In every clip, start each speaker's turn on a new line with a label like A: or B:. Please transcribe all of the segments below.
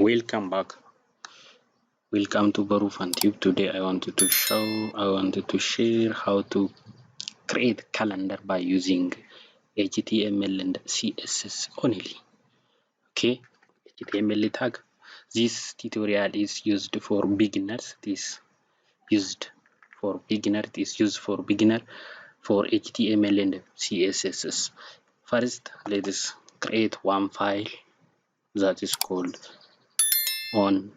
A: Welcome back. Welcome to Baruf and Tube. Today I wanted to share how to create calendar by using HTML and CSS only. Okay, HTML tag. This tutorial is used for beginners. It is used for beginner for HTML and CSS. First, let us create one file that is called on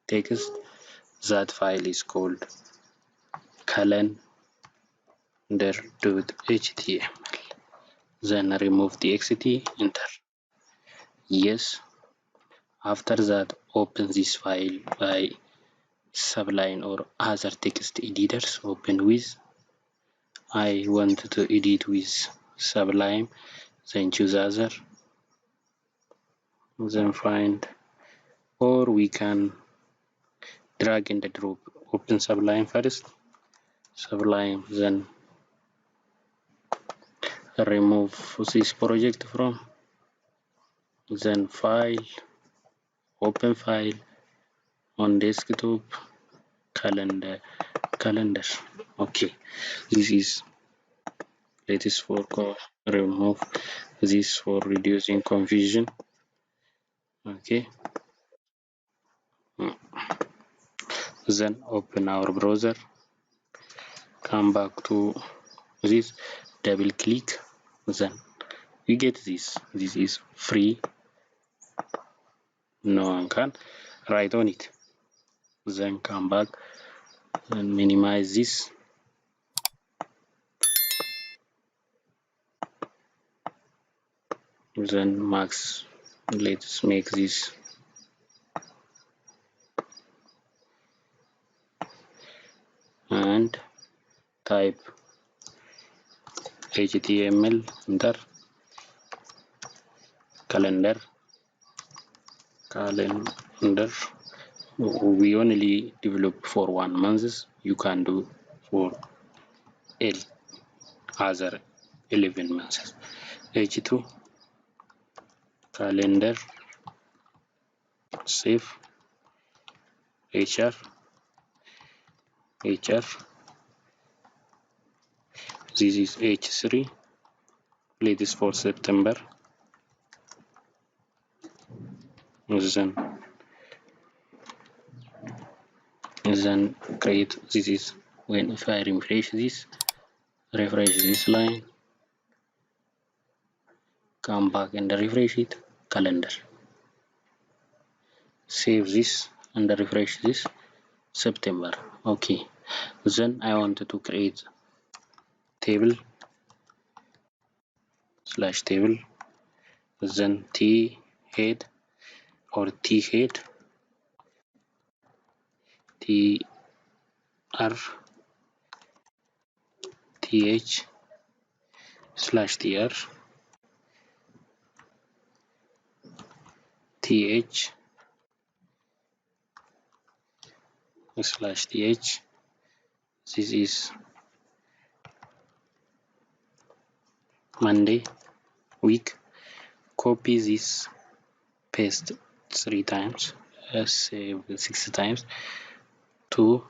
A: text. That file is called calendar.html. Then remove the txt, enter. Yes. After that, open this file by Sublime or other text editors. Open with. I want to edit with Sublime. Then choose other. Then find, or we can drag and drop. Open Sublime first. Sublime, then remove this project from, then file, open file, on desktop, calendar. Okay, this is latest for remove this for reducing confusion. Okay, then open our browser, come back to this, double click, then we get this is free, no one can write on it. Then come back and minimize this. Then max, let's make this and type HTML, enter, calendar. We only develop for 1 month. You can do for other 11 months. H2 calendar, save, HR, this is H3, latest for September. Then create, this is when if I refresh this line, come back and refresh it, calendar. Save this and refresh this, September. Okay, then I wanted to create table / table, then T head or T head, TR TH /TR TH /TH. This is Monday, week. Copy this, paste 3 times, save 6 times, 2,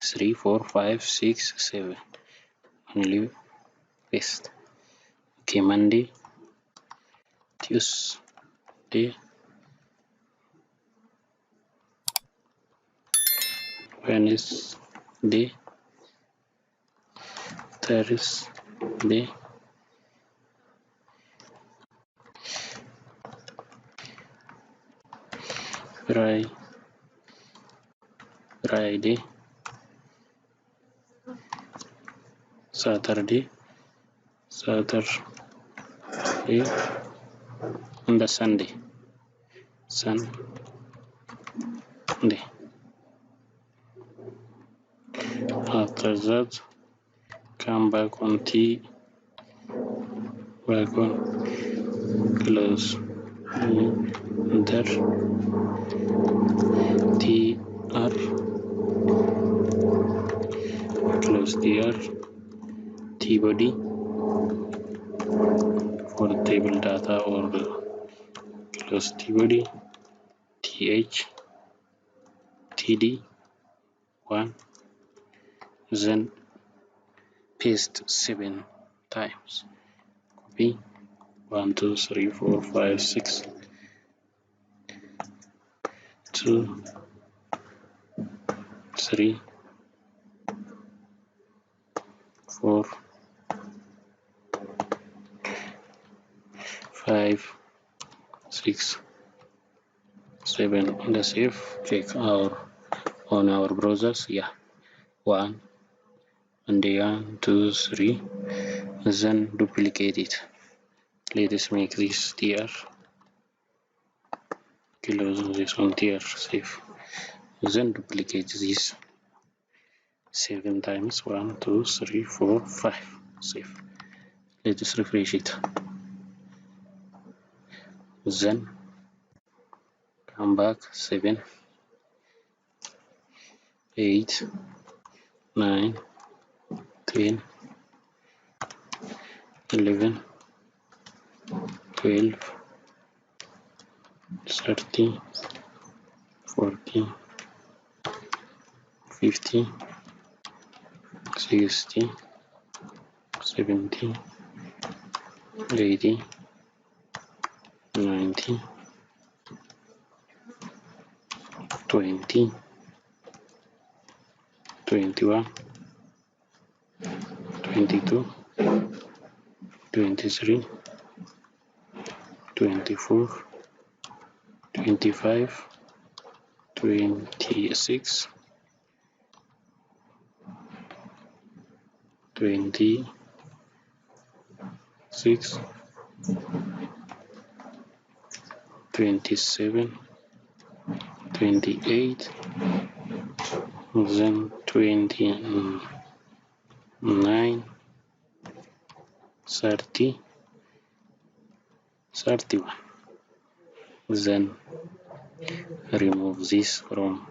A: 3, 4, 5, 6, 7. Only paste. Okay, Monday, Tuesday, Wednesday, Thursday, Friday, Saturday, and the Sunday. After that, come back on T, back on, close, enter, TR, close TR, T body for table data or close T body, th td 1, then paste 7 times, copy 1 2 3 4 5 6 2 3 4 5 6 7 and save. Check on our browsers. Yeah, 1 and 1 2 3, then duplicate it. Let us make this tr, close this on tr, save, then duplicate this 7 times, 1 2 3 4 5, save. Let us refresh it, then come back 7 8 9 10 11 12 13 14 15 16 17 18 19 20 21 22 23 24 25 26 26 27 28, then 29 30 31. Then remove this from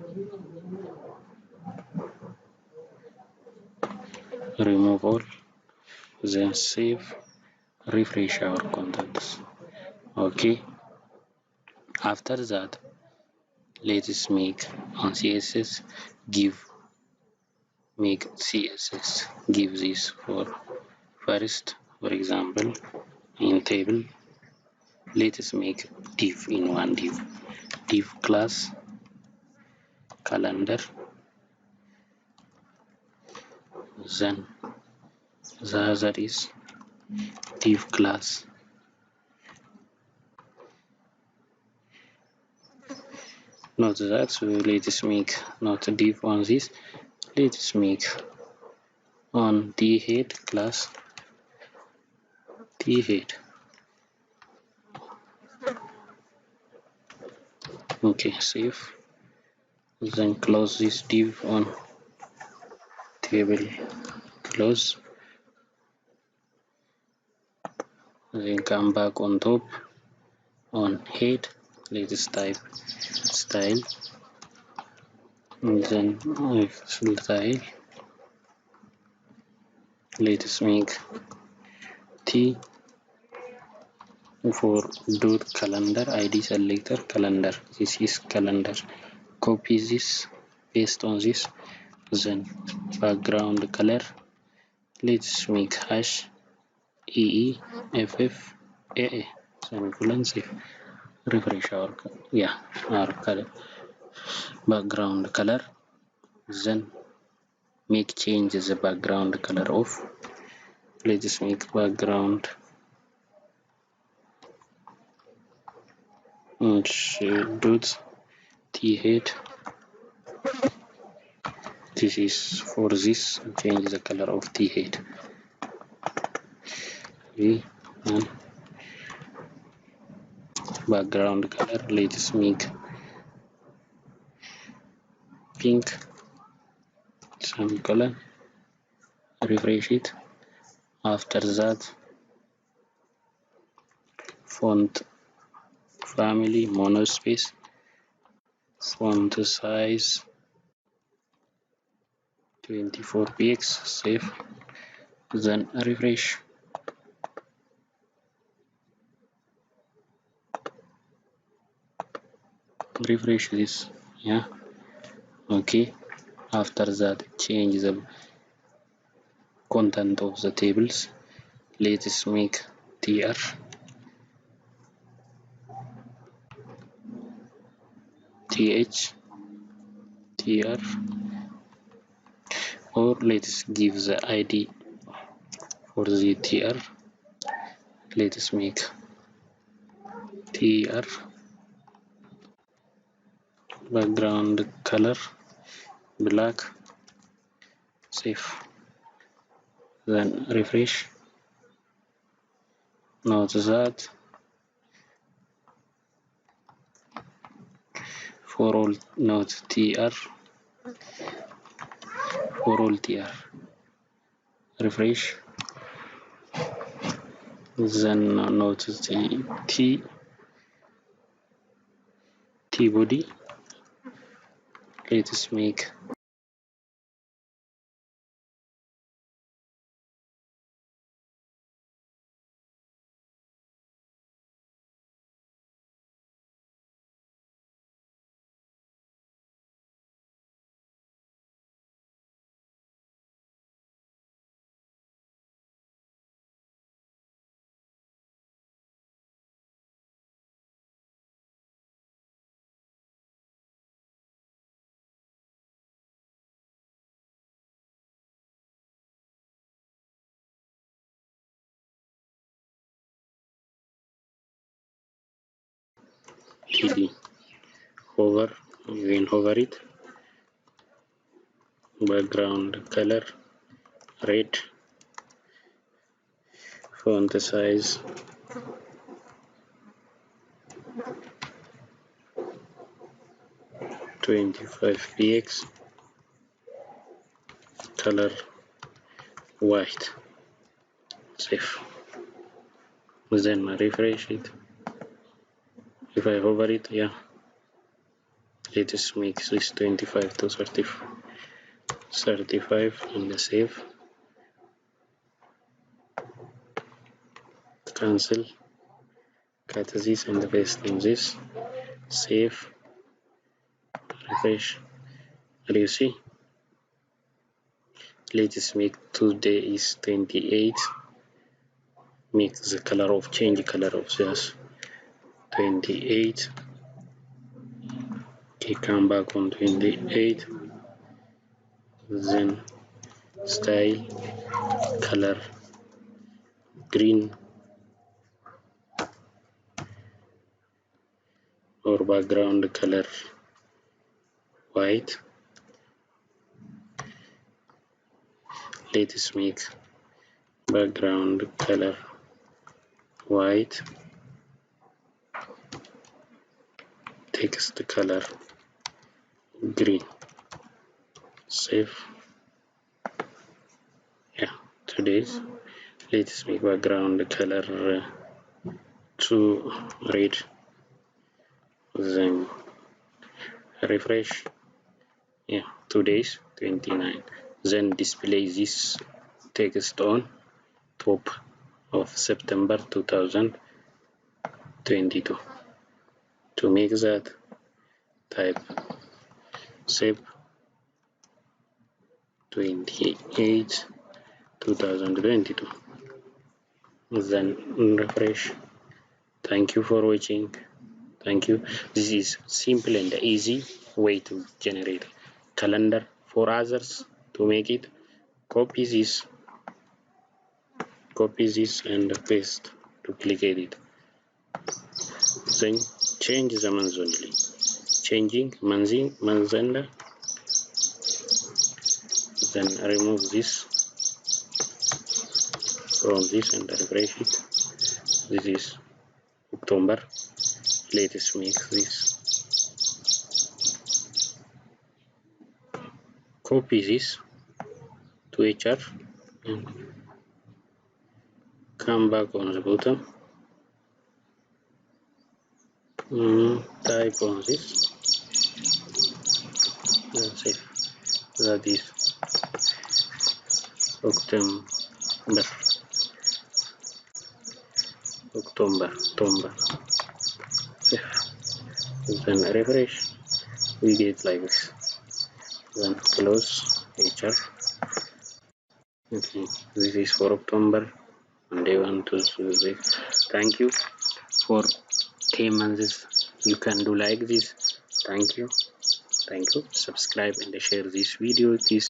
A: remove all, then save, refresh our contents. Okay, after that let us make on CSS, make CSS give this for first. For example, in table, let us make div in one div class calendar, then the other is div class not that, so let us make not a div on this, let us make on the head class the head. Okay, save, then close this div on table, close, then come back on top on head, let us type style, and then style, let us make t for dot calendar id selector calendar. This is calendar. Copy this, paste on this, then background color, let's make hash EEFF AA semicolon, save, refresh our our color background color, then make changes the background color of, let's make background dot t head. This is for this, change the color of t head. And background color, let's make pink semicolon, refresh it. After that, font family monospace, font size 24px, save, then refresh. refresh this. Yeah, okay. After that, change the content of the tables. Let's make tr, th, tr, or let's give the id for the tr. Let's make tr background color black. Save, then refresh. Note that for all note tr, for all tr, refresh, then note the t body. Let's make td, hover, then hover it, background color red, font size 25px, color white. Save, then refresh it. If I hover it, yeah, let's make this 25 to 35 and save. Cancel, cut this and paste in this. Save, refresh. And you see, let's make today is 28. Make the color of change color of this 28. Okay, come back on 28, then style color green or background color white. Let's make background color white, text color green. Save. Yeah, today's let's make background color to red, then refresh. Yeah, today's 29. Then display this text on top of September 2022. To make that, type save 28 2022, then refresh. Thank you for watching. Thank you. This is simple and easy way to generate calendar for others. To make it, copy this and paste, duplicate it, then change the month only, changing month end, then remove this from this and refresh it. This is October. Let's make this, copy this to HR and come back on the bottom, type on this, that's it. That is October. Yeah. then refresh, we get like this. Then close HR. Okay, this is for October, and I want to do this. Thank you for 10 months. You can do like this. Thank you. Thank you. Subscribe and share this video. This